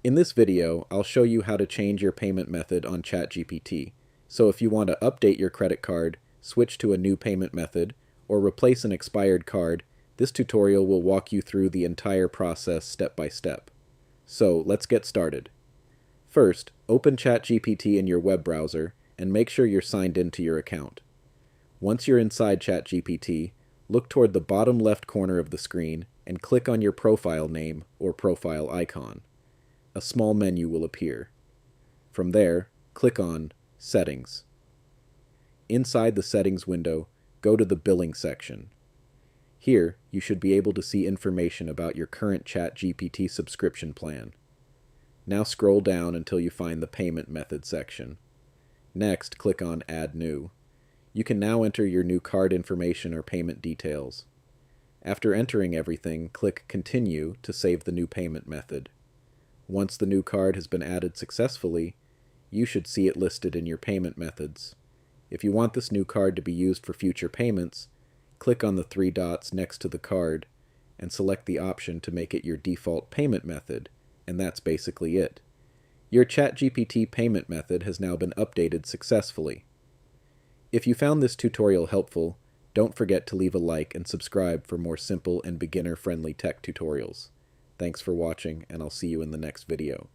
In this video, I'll show you how to change your payment method on ChatGPT. So if you want to update your credit card, switch to a new payment method, or replace an expired card, this tutorial will walk you through the entire process step by step. So let's get started. First, open ChatGPT in your web browser and make sure you're signed into your account. Once you're inside ChatGPT, look toward the bottom left corner of the screen and click on your profile name or profile icon. A small menu will appear. From there, click on Settings. Inside the Settings window, go to the Billing section. Here, you should be able to see information about your current ChatGPT subscription plan. Now scroll down until you find the Payment Method section. Next, click on Add New. You can now enter your new card information or payment details. After entering everything, click Continue to save the new payment method. Once the new card has been added successfully, you should see it listed in your payment methods. If you want this new card to be used for future payments, click on the three dots next to the card and select the option to make it your default payment method, and that's basically it. Your ChatGPT payment method has now been updated successfully. If you found this tutorial helpful, don't forget to leave a like and subscribe for more simple and beginner-friendly tech tutorials. Thanks for watching, and I'll see you in the next video.